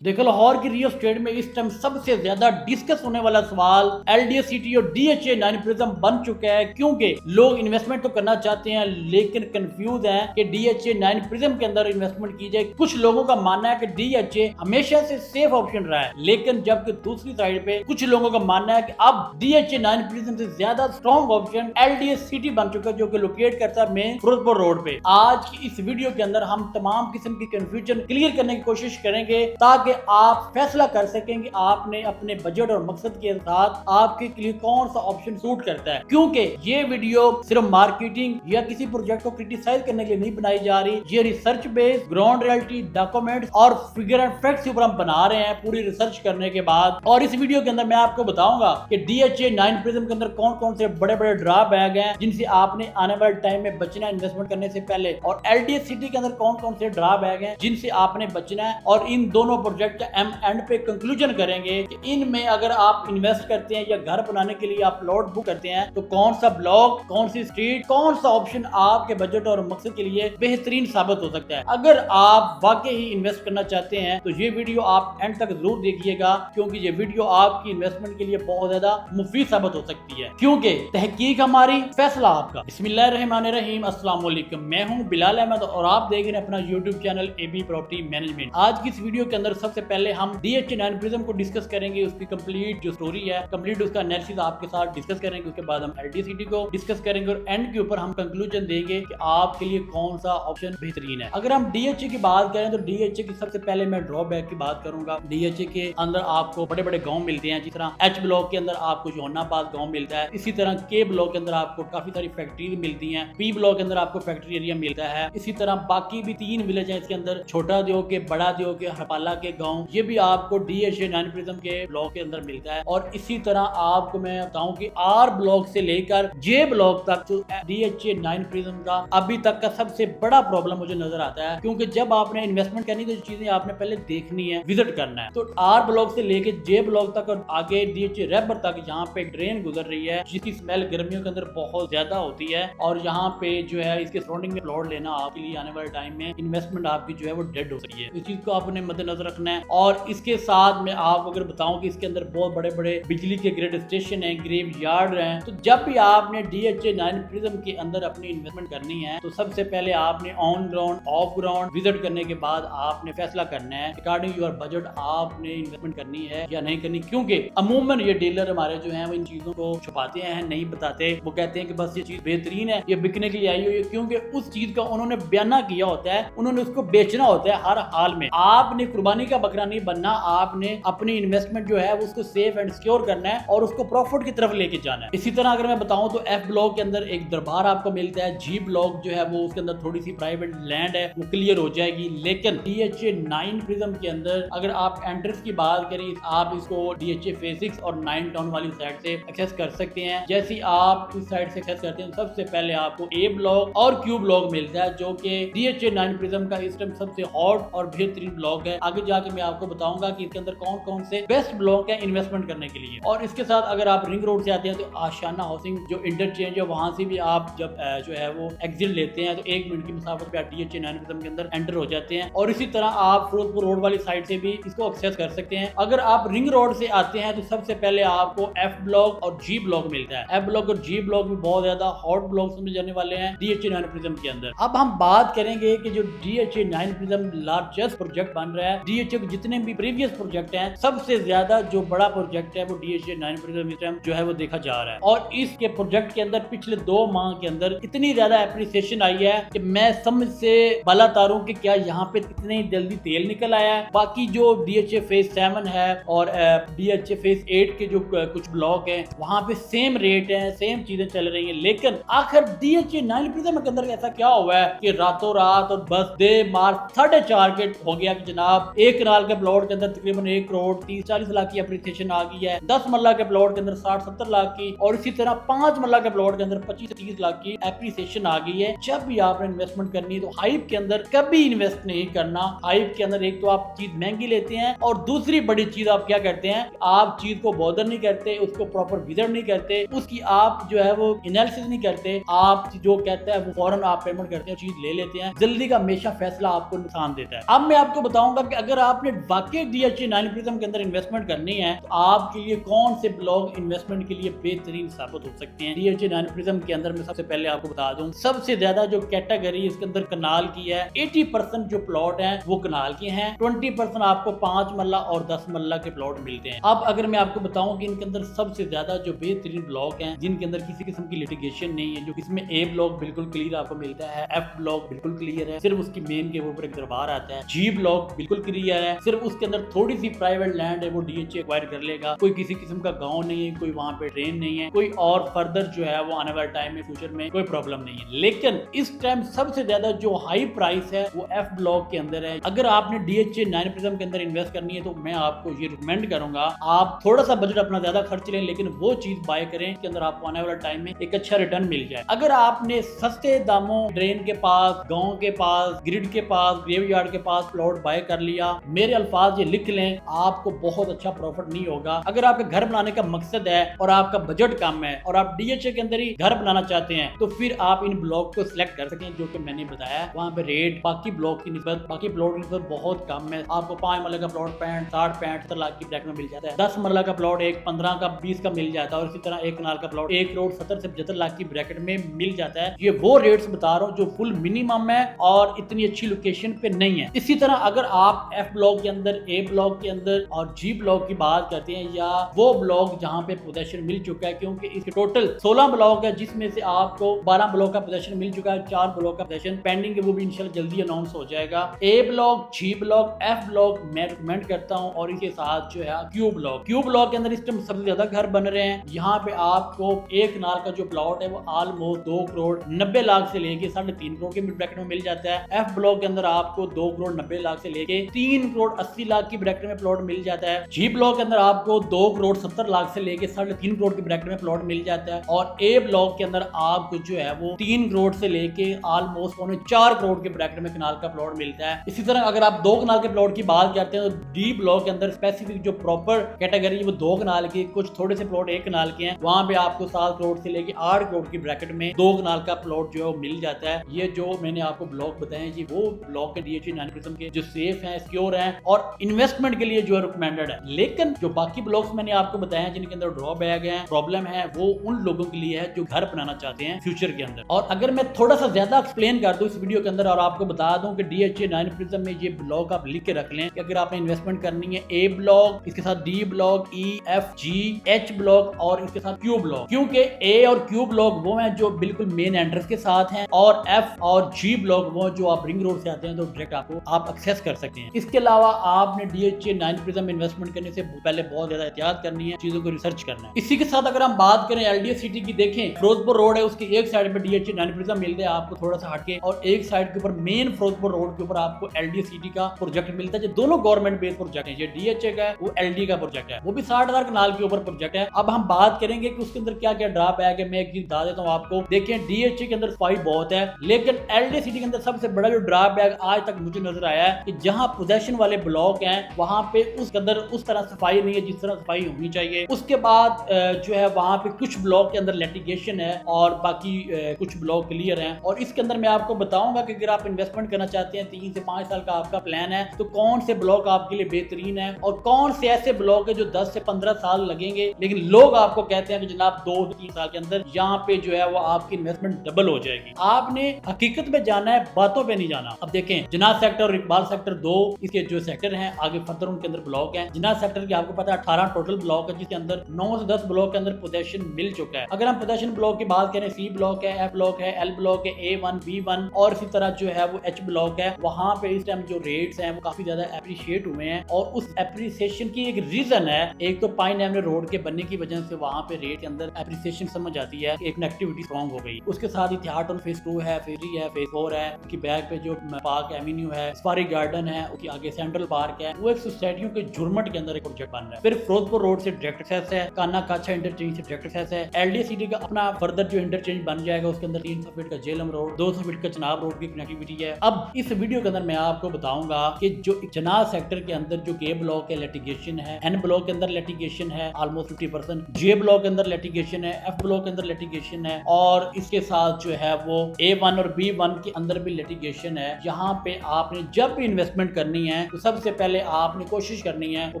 देखो, लाहौर की real estate में इस टाइम सबसे ज्यादा डिस्कस होने वाला सवाल एलडीए सिटी और डीएचए 9 प्रिज्म बन चुका है, क्योंकि लोग इन्वेस्टमेंट तो करना चाहते हैं लेकिन कंफ्यूज हैं कि डीएचए 9 प्रिज्म के अंदर इन्वेस्टमेंट की जाए। कुछ लोगों का मानना है कि डीएचए हमेशा से सेफ ऑप्शन रहा है, लेकिन जबकि दूसरी साइड पे कुछ लोगों का मानना है कि अब डीएचए 9 प्रिज्म से ज्यादा स्ट्रॉन्ग ऑप्शन एलडीए सिटी बन चुका है, जो कि लोकेट करता है मेन फिरोजपुर रोड पे। आज की इस वीडियो के अंदर हम तमाम किस्म की कंफ्यूजन क्लियर करने की कोशिश करेंगे ताकि आप फैसला कर सकें कि आपने अपने बजट और मकसद के साथ आपके लिए कौन सा ऑप्शन सूट करता है। क्योंकि ये वीडियो सिर्फ मार्केटिंग या किसी प्रोजेक्ट को क्रिटिसाइज करने के लिए नहीं बनाई जा रही, ये research based ground reality documents और फिगर एंड फैक्ट्स के ऊपर हम बना रहे हैं पूरी रिसर्च करने के बाद। और इस वीडियो के अंदर मैं आपको बताऊंगा कि डीएचए 9 प्रिज्म के अंदर कौन कौन से बड़े बड़े ड्रॉबैक हैं जिनसे आपने आने वाले टाइम में बचना है इन्वेस्टमेंट करने से पहले, और एलडीए सिटी के अंदर कौन कौन से ड्रॉबैक हैं जिनसे आपने बचना है। और इन दोनों प्रोजेक्ट हम एंड पे कंक्लूजन करेंगे कि इनमें अगर आप इन्वेस्ट करते हैं या घर बनाने के लिए आप प्लॉट बुक करते हैं तो कौन सा ब्लॉक, कौन सी स्ट्रीट, कौन सा ऑप्शन आपके बजट और मकसद के लिए बेहतरीन साबित हो सकता है। अगर आप वाकई ही इन्वेस्ट करना चाहते हैं तो ये वीडियो आप एंड तक जरूर देखिएगा, क्योंकि ये वीडियो आपकी इन्वेस्टमेंट के लिए बहुत ज्यादा मुफीद साबित हो सकती है। क्योंकि तहकीक हमारी, फैसला आपका। बिस्मिल्लाहिर्रहमानिर्रहीम, अस्सलाम वालेकुम। मैं हूं बिलाल अहमद और आप देख रहे हैं अपना YouTube channel AB property management. आज की इस वीडियो के अंदर सबसे पहले हम डीएचए 9 प्रिज्म को डिस्कस करेंगे, उसकी कंप्लीट जो स्टोरी है, कंप्लीट उसका एनालिसिस आपके साथ डिस्कस करेंगे। उसके बाद हम एलडीए सिटी को डिस्कस करेंगे और एंड के ऊपर हम कंक्लूजन देंगे कि आपके लिए कौन सा ऑप्शन बेहतरीन है। अगर हम डीएचए की बात करें तो डीएचए की सबसे पहले मैं ड्रॉबैक की बात करूंगा। डीएचए के अंदर आपको बड़े बड़े गांव मिलते हैं, जिस तरह एच ब्लॉक के अंदर आपको जोनाबाद गांव मिलता है, इसी तरह के ब्लॉक के अंदर आपको काफी सारी फैक्ट्रीज मिलती हैं, पी ब्लॉक के अंदर आपको फैक्ट्री एरिया मिलता है। इसी तरह बाकी भी 3 विलेज है इसके अंदर, छोटा दियो के, बड़ा दियो के, हरपाला के गाँव, ये भी आपको डीएचए 9 प्रिज्म के ब्लॉक के अंदर मिलता है। और इसी तरह आपको मैं बताऊं कि आर ब्लॉक से लेकर जे ब्लॉक तक तो डीएचए 9 प्रिज्म का अभी तक का सबसे बड़ा प्रॉब्लम मुझे नजर आता है, क्योंकि जब आपने इन्वेस्टमेंट करनी तो चीजें आपने पहले देखनी है, विजिट करना है। तो आर ब्लॉक से लेके जे ब्लॉक तक और आगे डीएचए रेबर तक यहाँ पे ड्रेन गुजर रही है, जिसकी स्मेल गर्मियों के अंदर बहुत ज्यादा होती है। और यहाँ पे जो है इसके सराउंडिंग में प्लॉट लेना आपके लिए आने वाले टाइम में इन्वेस्टमेंट आपकी जो है वो डेड हो सकती है। इस चीज को आपने मद्देनजर रखना है। और इसके साथ में आपको अगर बताऊं कि इसके अंदर बहुत बड़े बड़े बिजली के ग्रिड स्टेशन हैं, ग्रेव यार्ड हैं। तो जब भी आपने डीएचए 9 प्रिज्म के अंदर अपनी इन्वेस्टमेंट करनी है तो सबसे पहले आपने on ground, of ground visit करने के बाद आपने फैसला करना है अकॉर्डिंग योर बजट आपने इन्वेस्टमेंट करनी है या नहीं करनी। क्योंकि अमूमन ये डीलर हमारे जो हैं वो इन चीजों को छुपाते हैं, नहीं बताते। वो कहते हैं कि बस ये चीज बेहतरीन है, ये बिकने के लिए आई हुई है, क्योंकि उस चीज का उन्होंने बयाना किया होता है, उन्होंने उसको बेचना होता है हर हाल में। आपने कुर्बानी का बकरा नहीं बनना, आपने अपनी इन्वेस्टमेंट जो है उसको सेफ एंड सिक्योर करना है और उसको प्रॉफिट की तरफ लेके जाना है। इसी तरह अगर मैं बताऊं तो एफ ब्लॉक के अंदर एक दरबार आपको मिलता है, जी ब्लॉक जो है वो उसके अंदर थोड़ी सी प्राइवेट लैंड है, वो क्लियर हो जाएगी। लेकिन डीएचए 9 प्रिज्म के अंदर अगर आप एंट्रेंस की बात करें, आप इसको डीएचए फेज 6 और 9 टाउन वाली साइड से एक्सेस कर सकते हैं। जैसे आप इस साइड से एक्सेस करते हैं सबसे पहले आपको ए ब्लॉक और क्यू ब्लॉक मिलता है, जो कि डीएचए 9 प्रिज्म का इस टाइम सबसे हॉट और बेहतरीन ब्लॉक है। आगे जाके मैं आपको बताऊंगा कि इसके अंदर कौन कौन से बेस्ट ब्लॉक है इन्वेस्टमेंट करने के लिए। और इसके साथ अगर आप रिंग रोड से आते हैं तो आशियाना हाउसिंग जो इंटरचेंज है वहां से भी आप जब जो है वो एग्जिट लेते हैं तो 1 मिनट की मुसाफत पे आप डीएचए 9 प्रिज्म के अंदर एंटर हो जाते हैं। और इसी तरह आप फिरोजपुर रोड वाली साइड से भी इसको एक्सेस कर सकते हैं। अगर आप रिंग रोड से आते हैं तो सबसे पहले आपको एफ ब्लॉक और जी ब्लॉक मिलता है। एफ ब्लॉक और जी ब्लॉक भी बहुत ज्यादा हॉट ब्लॉक समझे जाने वाले हैं डीएचए 9 प्रिज्म के अंदर। अब हम बात करेंगे कि जो डीएचए 9 प्रिज्म लार्जेस्ट प्रोजेक्ट बन रहा है, डीएचए के जितने भी प्रीवियस प्रोजेक्ट हैं सबसे ज्यादा जो बड़ा प्रोजेक्ट है वो डीएचए 9 प्रिज्म जो है वो देखा जा रहा है। और इसके प्रोजेक्ट के अंदर पिछले 2 माह के अंदर इतनी ज्यादा एप्रिसिएशन आई है कि मैं समझ से बाला तारूं कि क्या यहाँ पे इतनी जल्दी तेल निकल आया है। बाकी जो डीएचए फेज 7 है और डीएचए फेज 8 के जो कुछ ब्लॉक है वहां पे सेम रेट है, सेम चीजें चल रही है। लेकिन आखिर डीएचए 9 प्रिज्म के अंदर ऐसा क्या हुआ है कि रातों रात और बस दे मार्च 4.5 के हो गया कि जनाब एक कनाल के प्लॉट के अंदर तकरीबन 1 करोड़ 30-40 लाख की एप्रिसिएशन आ गई है, 10 मरला के प्लॉट के अंदर 60-70 लाख की, और इसी तरह 5 मरला के प्लॉट के अंदर 25-30 लाख की एप्रिसिएशन आ गई है। जब भी आपने इन्वेस्टमेंट करनी है तो हाइप के अंदर कभी इन्वेस्ट नहीं करना। हाइप के अंदर एक तो आप चीज महंगी लेते हैं और दूसरी बड़ी चीज आप क्या करते हैं, आप चीज को बॉदर नहीं करते, उसको प्रॉपर विजिट नहीं करते, उसकी आप जो है वो एनालिसिस नहीं करते। आप जो कहता है वो फौरन आप पेमेंट करते हैं, चीज ले लेते हैं। जल्दी का हमेशा फैसला आपको नुकसान देता है। अब मैं आपको बताऊंगा कि अगर आपने वाकई डीएचए 9 प्रिज्म के अंदर इन्वेस्टमेंट करनी है तो आपके लिए कौन से ब्लॉक इन्वेस्टमेंट के लिए बेहतरीन साबित हो सकते हैं। डीएचए 9 प्रिज्म के अंदर मैं सबसे पहले आपको बता दूं, सबसे ज्यादा जो कैटेगरी इसके अंदर कनाल की है, 80% जो प्लॉट हैं वो कनाल के हैं, 20% आपको 5 मल्ला और 10 मल्ला के प्लॉट मिलते हैं। अब अगर मैं आपको बताऊं कि इनके अंदर सबसे ज्यादा जो बेहतरीन ब्लॉक हैं जिनके अंदर किसी किस्म की लिटिगेशन नहीं है, जो इसमें ए ब्लॉक बिल्कुल क्लियर आपको मिलता है, एफ ब्लॉक बिल्कुल क्लियर है, सिर्फ उसकी मेन के ऊपर एक दरबार आता है, जी ब्लॉक बिल्कुल क्लियर है, सिर्फ उसके अंदर थोड़ी सी प्राइवेट लैंड है वो डीएचए एक्वायर कर लेगा, कोई किसी किस्म का गांव नहीं है, कोई वहां पे ट्रेन नहीं है, कोई और फर्दर जो है वो आने वाले टाइम में फ्यूचर में कोई प्रॉब्लम नहीं है। लेकिन इस टाइम सबसे ज्यादा जो हाई प्राइस है वो एफ ब्लॉक के अंदर है। अगर आपने डीएचए 9 प्रिज्म के अंदर इन्वेस्ट करनी है तो मैं आपको ये रिकमेंड करूंगा आप थोड़ा सा बजट अपना ज्यादा खर्च लें, लेकिन वो चीज बाय करें के अंदर आपको आने वाला टाइम में एक अच्छा रिटर्न मिल जाए। अगर आपने सस्ते दामों ट्रेन के पास, गांव के पास, ग्रिड के पास, ग्रेवयार्ड के पास प्लॉट बाय कर लिया, मेरे अल्फाज ये लिख लें, आपको बहुत अच्छा प्रॉफिट नहीं होगा। अगर आपके घर बनाने का मकसद है और आपका बजट कम है और आप डीएचए के अंदर ही घर बनाना चाहते हैं तो फिर आप इन ब्लॉक को सिलेक्ट कर सकें जो कि मैंने बताया। वहां पे रेट बाकी ब्लॉक की निस्बत, बाकी प्लॉट की निस्बत बहुत कम है। आपको 5 मरला का प्लॉट 65, 60, 65 लाख की ब्रैकेट में मिल जाता है, 10 मरला का प्लॉट एक 15 का 20 का मिल जाता है, और इसी तरह एक कनाल का प्लॉट 1 करोड़ 70 से 75 लाख की ब्रैकेट में मिल जाता है। ये वो रेट्स बता रहा हूँ जो फुल मिनिमम है और इतनी अच्छी लोकेशन पे नहीं है। इसी तरह अगर आप एफ ब्लॉक के अंदर, ए ब्लॉक के अंदर और जी ब्लॉक की बात करते हैं, या वो ब्लॉक जहां पे पोजेशन मिल चुका है, क्योंकि इसके टोटल 16 ब्लॉक है जिसमें से आपको 12 ब्लॉक का पोजेशन मिल चुका है, 4 ब्लॉक का पोजेशन पेंडिंग है, वो भी इंशाल्लाह जल्दी अनाउंस हो जाएगा। ए ब्लॉक, जी ब्लॉक, एफ ब्लॉक मैं रिकमेंड करता हूं, और इसके साथ जो है क्यू ब्लॉक। क्यू ब्लॉक के अंदर इस टाइम सबसे ज्यादा घर बन रहे हैं। यहाँ पे आपको एक कनाल का जो प्लॉट है वो ऑलमोस्ट 2 करोड़ 90 लाख से लेके 3.5 करोड़ के ब्रैकेट में मिल जाता है। एफ ब्लॉक के अंदर आपको 2 करोड़ 90 लाख से लेके 3 करोड़ 80 लाख की ब्रैकेट में प्लॉट मिल जाता है। जी ब्लॉक के अंदर आपको 2 करोड़ 70 लाख से लेके 3.5 करोड़ की ब्रैकेट में प्लॉट मिल जाता है, और ए ब्लॉक के अंदर आपको जो है वो 3 करोड़ से लेके ऑलमोस्ट 4 करोड़ के ब्रैकेट में कनाल का प्लॉट मिलता है। इसी तरह अगर आप 2 कनाल के प्लॉट की बात करते हैं तो डी ब्लॉक के अंदर स्पेसिफिक जो प्रॉपर कैटेगरी वो 2 कनाल की, कुछ थोड़े से प्लॉट 1 कनाल के हैं, वहां पे आपको 7 करोड़ से लेके 8 करोड़ की ब्रैकेट में 2 कनाल का प्लॉट जो है वो मिल जाता है। ये जो मैंने आपको ब्लॉक बताए ये वो ब्लॉक है डीएचए 9 प्रिज्म के जो सेफ हैं, सिक्योर हैं और इन्वेस्टमेंट के लिए जो है रिकमेंडेड है। लेकिन जो बाकी ब्लॉक्स मैंने आपको बताए हैं जिनके अंदर ड्रॉबैक है, प्रॉब्लम है, वो उन लोगों के लिए है जो घर बनाना चाहते हैं फ्यूचर के अंदर। और अगर मैं थोड़ा सा ज्यादा एक्सप्लेन कर दूं इस वीडियो के अंदर और आपको बता दूं कि डीएचए 9 प्रिज्म में ये ब्लॉक आप लिख के रख लें कि अगर आपने इन्वेस्टमेंट करनी है ए ब्लॉक, इसके साथ डी ब्लॉक, ई, एफ, जी, एच ब्लॉक और इसके साथ क्यू ब्लॉक, क्योंकि ए और क्यू ब्लॉक वो हैं जो बिल्कुल मेन एंट्रेंस के साथ हैं, और एफ और जी ब्लॉक वो जो आप रिंग रोड से आते हैं तो डायरेक्ट आपको आप एक्सेस कर सकते हैं। इसके अलावा आपने डीएचए 9 प्रिज्म इन्वेस्टमेंट करने से पहले बहुत ज्यादा एहतियात करनी है, चीजों को रिसर्च करना है। इसी के साथ अगर हम बात करें एलडीएस सिटी की, देखें फिरोजपुर रोड है, उसकी एक साइड पे डीएचए 9 प्रिज्म मिलता है आपको थोड़ा सा हटके, और एक साइड के ऊपर मेन फिरोजपुर रोड के ऊपर आपको एलडीएस सिटी का प्रोजेक्ट मिलता है, जो दोनों गवर्नमेंट बेस्ड प्रोजेक्ट है। ये डीएचए का है, वो एलडी का प्रोजेक्ट है, वो भी 60,000 कनाल के ऊपर प्रोजेक्ट है। अब हम बात करेंगे कि उसके अंदर क्या क्या ड्रॉबैक है, मैं एक चीज बता देता हूँ आपको। देखें डीएचए के अंदर सफाई बहुत है, लेकिन एलडी सिटी के अंदर सबसे बड़ा जो ड्रॉबैक आज तक मुझे नजर आया है कि जहां पोजेशन वाले ब्लॉक हैं वहां पे उसके अंदर उस तरह सफाई नहीं है जिस तरह सफाई होनी चाहिए। उसके बाद जो है वहां पे कुछ ब्लॉक के अंदर लिटिगेशन है और बाकी कुछ ब्लॉक क्लियर हैं। और इसके अंदर मैं आपको बताऊंगा कि अगर आप इन्वेस्टमेंट करना चाहते हैं, 3 से 5 साल का आपका प्लान है, तो कौन से ब्लॉक आपके लिए बेहतरीन है और कौन से ऐसे ब्लॉक है जो 10 से 15 साल लगेंगे, लेकिन लोग आपको कहते हैं कि जनाब 2 से 3 साल के अंदर यहाँ पे जो है वो आपकी इन्वेस्टमेंट डबल हो जाएगी। आपने हकीकत में जाना है, बातों पे नहीं जाना। अब देखें जिनाह सेक्टर और इकबाल सेक्टर 2 इसके जो सेक्टर हैं, आगे फर्दर उनके अंदर ब्लॉक हैं। जिनाह सेक्टर की आपको पता है 18 टोटल ब्लॉक है, जिसके अंदर 9 से 10 ब्लॉक के अंदर पोजेशन मिल चुका है। अगर हम पोजेशन ब्लॉक की बात करें, सी ब्लॉक है, एफ ब्लॉक है, एल ब्लॉक है, A1, B1 और इसी तरह जो है वो एच ब्लॉक है। वहां पे इस टाइम जो रेट्स हैं वो काफी ज्यादा एप्रिशिएट हुए हैं, और उस एप्रिसिएशन की एक रीजन है, एक तो पाइन एवेन्यू रोड के बनने की वजह से वहां पे रेट के अंदर एप्रिसिएशन समझ आती है, एक कनेक्टिविटी स्ट्रॉन्ग हो गई। उसके साथ ही थियाटन फेज 2 है, फेज 3 है, फेज 4 है, उसकी बैक पे जो पार्क एवेन्यू है, सफारी गार्डन है, उसके आगे सेंट्रल पार्क है, वो एक सोसाइटियों के झुरमट के अंदर एक प्रोजेक्ट बन रहा है। फिर फिरोजपुर रोड से डायरेक्ट एक्सेस है, काना काछा इंटरचेंज से डायरेक्ट एक्सेस है, एलडी सिटी का अपना फर्दर जो इंटरचेंज बन जाएगा, उसके अंदर 300 फीट का जेलम रोड, 200 फीट का चनाब रोड की कनेक्टिविटी है। अब इस वीडियो के अंदर मैं आपको बताऊंगा कि जो जनाह सेक्टर के अंदर जो के ब्लॉक है लिटिगेशन है, एन ब्लॉक के अंदर लिटिगेशन है ऑलमोस्ट 50%, जे ब्लॉक के अंदर लिटिगेशन है, एफ ब्लॉक के अंदर लिटिगेशन है, और इसके साथ जो है वो A1 और B1 के अंदर भी लिटिगेशन है। यहाँ पे आपने जब भी इन्वेस्टमेंट करनी है हैं तो सबसे पहले आपने कोशिश करनी है, वो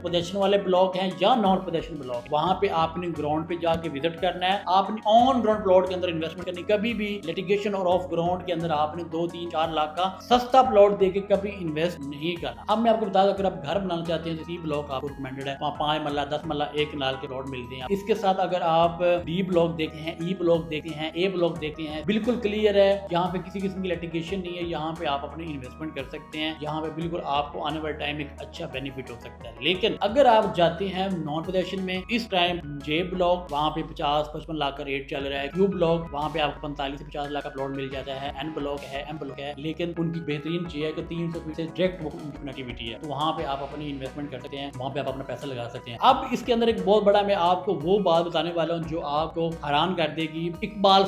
पोजेशन वाले ब्लॉक हैं या नॉन पोजेशन ब्लॉक, वहां पे आपने ग्राउंड पे जाके विजिट करना है। आपने ऑन ग्राउंड प्लॉट के अंदर इन्वेस्टमेंट करनी, कभी भी लिटिगेशन और ऑफ ग्राउंड के अंदर आपने 2-3-4 लाख का सस्ता प्लॉट देके कभी इन्वेस्ट नहीं करना। अब मैं आपको बता दूं, अगर आप घर बनाना चाहते हैं तो सी ब्लॉक आपको रिकमेंडेड है, वहाँ 5 मरला 10 मरला 1 कनाल के प्लॉट मिलते हैं। इसके साथ अगर आप डी ब्लॉक देखते हैं, ई ब्लॉक देखते हैं, ए ब्लॉक देखते हैं, बिल्कुल क्लियर है, यहाँ पे किसी किस्म की लिटिगेशन नहीं है, यहाँ पे आप अपनी इन्वेस्टमेंट कर सकते हैं, यहाँ पे बिल्कुल आपको आने वाले टाइम एक अच्छा बेनिफिट हो सकता है। लेकिन अगर आप जाते हैं नॉन पोजेशन में, इस टाइम जे ब्लॉक वहाँ पे 50-55 लाख का रेट चल रहा है, क्यू ब्लॉक वहाँ पे आपको 45 से 50 लाख का प्लॉट मिल जाता है, एन ब्लॉक है, एम ब्लॉक है, लेकिन उनकी बेहतरीन चीज है कि 300 फीट से डायरेक्ट उनकी कनेक्टिविटी है, तो वहाँ पे आप अपनी इन्वेस्टमेंट कर सकते हैं, वहाँ पे आप अपना पैसा लगा सकते हैं। अब इसके अंदर एक बहुत बड़ा मैं आपको वो बात बताने वाला हूँ जो आपको हैरान कर देगी। इकबाल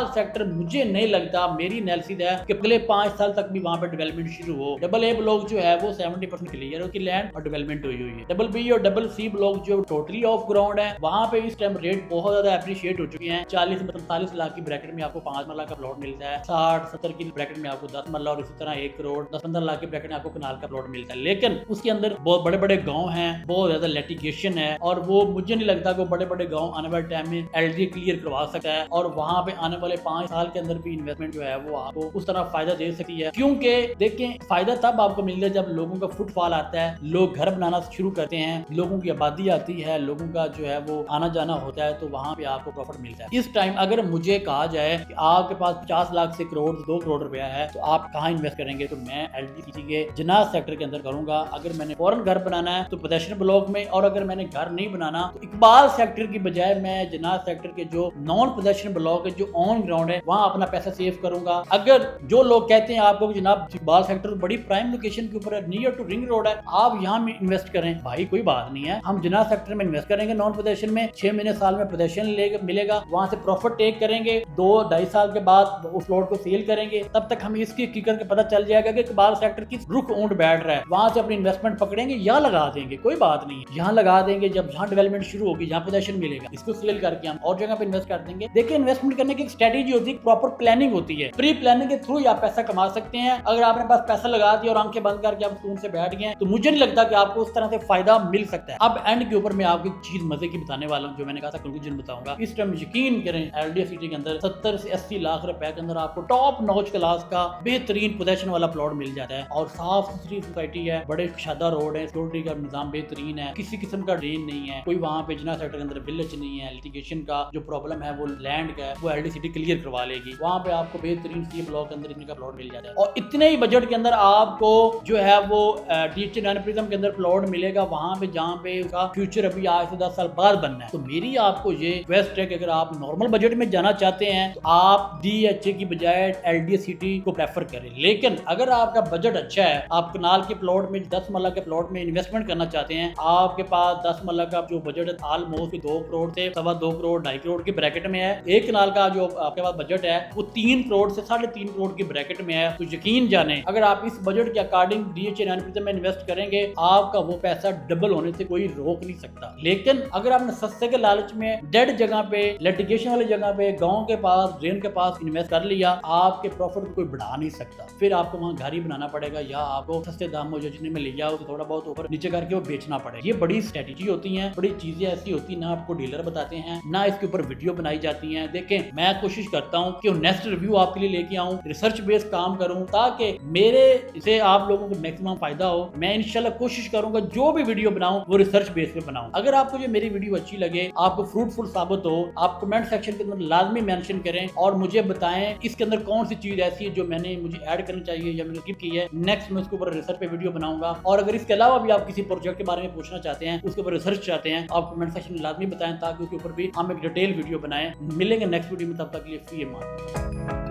सेक्टर मुझे नहीं लगता, मेरी एनालिसिस है कि अगले 5 साल तक भी वहाँ पे डेवलपमेंट शुरू हो। डबल ए ब्लॉक जो है वो 70% क्लियर है, उसकी लैंड और डेवलपमेंट हुई है। डबल बी और डबल सी ब्लॉक जो टोटली ऑफ ग्राउंड है, वहाँ पे इस टाइम रेट बहुत ज्यादा एप्रिशिएट हो चुके हैं। 40 से 45 लाख की ब्रैकेट में आपको 5 मरला का प्लॉट मिलता है, 60-70 की ब्रैकेट में आपको 10 मरला और इसी तरह 1 करोड़ 10-15 लाख की ब्रैकेट में आपको कनाल का प्लॉट मिलता है। लेकिन उसके अंदर बहुत बड़े बड़े गाँव हैं, बहुत ज्यादा लिटिगेशन है, और वो मुझे नहीं लगता कि बड़े बड़े गाँव आने वाले टाइम में एलडी क्लियर करवा सकता है, और वहाँ पे आने वाले 5 साल के अंदर भी इन्वेस्टमेंट जो है वो आपको उस तरह फायदा दे सकती है। क्योंकि देखें, फायदा तब आपको मिलता है जब लोगों का फुटफॉल आता है, लोग घर बनाना शुरू करते हैं, लोगों की आबादी आती है, लोगों का जो है वो आना जाना होता है, तो वहाँ पे आपको प्रॉफिट मिलता है। इस टाइम अगर मुझे कहा जाए कि आपके पास 50 लाख से करोड़ 2 करोड़ रुपया है तो आप कहाँ इन्वेस्ट करेंगे, तो मैं एलडीसी के जनाज सेक्टर के अंदर करूंगा। अगर मैंने फॉरेन घर बनाना है तो पोजेशन ब्लॉक में, और अगर मैंने घर नहीं बनाना तो इकबाल सेक्टर की बजाय मैं जनाज सेक्टर के जो नॉन पोजेशन ब्लॉक है, जो ऑन ग्राउंड है, वहां अपना पैसा सेव करूंगा। अगर जो लोग कहते हैं आपको जनाब इकबाल सेक्टर बड़ी प्राइम लोकेशन के ऊपर है, नियर टू रिंग रोड है, आप यहाँ में इन्वेस्ट करें, भाई कोई बात नहीं है, हम जनाज सेक्टर में इन्वेस्ट करेंगे नॉन पोजेशन में, 6 महीने साल में पोजेशन मिलेगा, वहां से प्रॉफिट टेक करेंगे, 2-2.5 साल के बाद उस प्लॉट को सेल करेंगे, तब तक हमें इसकी हकीकत पता चल जाएगा कि इकबाल सेक्टर किस रुख ऊंट बैठ रहा है, वहां से अपनी इन्वेस्टमेंट पकड़ेंगे या लगा देंगे, कोई बात नहीं है, यहाँ लगा देंगे, जब यहाँ डेवलपमेंट शुरू होगी, जहाँ पोजेशन मिलेगा, इसको सेल करके हम और जगह पे इन्वेस्ट कर देंगे। देखिए, इन्वेस्टमेंट करने की एक स्ट्रेटेजी होती है, प्रॉपर प्लानिंग होती है, प्री प्लानिंग के थ्रू आप पैसा कमा सकते हैं। अगर आपने पास पैसा लगा दिया और आंखें बंद करके आप सुकून से बैठ गए तो मुझे नहीं लगता कि आपको उस तरह से फायदा मिल सकता है। अब एंड के ऊपर मैं आपको एक चीज मजे की बताने वाला हूँ, जो मैंने कहा था कंक्लूजन बताऊंगा। इस टाइम यकीन करें, एलडीए सिटी के अंदर 70 से 80 लाख रुपए के अंदर आपको टॉप नॉच क्लास का बेहतरीन पोजेशन वाला प्लॉट मिल जाता है, और साफ सुथरी सोसाइटी है, बड़े शादा रोड है, सिक्योरिटी का निजाम बेहतरीन है, किसी किस्म का ड्रेन नहीं है, कोई वहाँ पे जना सेक्टर के अंदर विलेज नहीं है, लिटिगेशन का जो प्रॉब्लम है वो लैंड का है, वो एलडीए सिटी क्लियर करवा लेगी। वहाँ पे आपको बेहतरीन सी ब्लॉक के अंदर इनका प्लॉट मिल जाता है, और इतने ही बजट के अंदर आपको जो है वो डीएचए डायनाप्रिज्म के अंदर प्लॉट मिलेगा, वहाँ पे जहाँ पे उसका फ्यूचर अभी आज से 10 साल बाद बनना है। तो मेरी आपको ये रिक्वेस्ट है कि अगर आप नॉर्मल बजट में जाना चाहते हैं तो आप डीएचए की बजाय एलडीए सिटी को प्रेफर करें। लेकिन अगर आपका बजट अच्छा है, आप कनाल के प्लॉट में 10 मरला के प्लॉट में इन्वेस्टमेंट करना चाहते हैं, आपके पास 10 मरला का जो बजट है ऑलमोस्ट 2 करोड़ से 2.25 करोड़ 2.5 करोड़ के ब्रैकेट में है, एक कनाल का जो आपके पास बजट है वो 3 करोड़ से 3.5 करोड़ के ब्रैकेट में है, तो यकीन जाने अगर आप इस बजट के अकॉर्डिंग डीएचए डायनाप्रिज्म में इन्वेस्ट करेंगे, आपका वो पैसा डबल होने से कोई रोक नहीं सकता। लेकिन अगर आपने सस्ते के लालच में डेड जगह पे, लिटिगेशन वाली जगह पे, गांव के पास, ड्रेन के पास इन्वेस्ट कर लिया, आपके प्रॉफिट को कोई बढ़ा नहीं सकता। फिर आपको वहां घर ही बनाना पड़ेगा, या आपको सस्ते दाम में जितने में लिया हो तो थोड़ा बहुत ऊपर नीचे करके वो बेचना पड़ेगा। ये बड़ी स्ट्रेटेजी होती है, बड़ी चीजें ऐसी होती है, ना आपको डीलर बताते हैं, ना इसके ऊपर वीडियो बनाई जाती है। देखें, मैं कोशिश करता हूँ कि नेक्स्ट रिव्यू आपके लिए लेके आऊँ, रिसर्च बेस्ड काम करूँ, ताकि मेरे से आप लोगों को मैक्सिमम फायदा हो। मैं इंशाल्लाह कोशिश करूंगा जो भी वीडियो बनाऊं वो रिसर्च बेस पे बनाऊं। अगर आपको ये मेरी वीडियो अच्छी लगे, आपको फ्रूटफुल साबित हो, आप कमेंट सेक्शन के अंदर लाजमी मेंशन करें और मुझे बताएं इसके अंदर कौन सी चीज ऐसी है जो मैंने मुझे ऐड करनी चाहिए या मैंने स्किप की है। नेक्स्ट मैं उसके ऊपर रिसर्च पे वीडियो बनाऊंगा। और अगर इसके अलावा भी आप किसी प्रोजेक्ट के बारे में पूछना चाहते हैं, उसके ऊपर रिसर्च चाहते हैं, आप कमेंट सेक्शन में लाजमी बताएं, ताकि उसके ऊपर भी हम एक डिटेल वीडियो बनाएं। मिलेंगे नेक्स्ट वीडियो में, तब तक के लिए फी अमान।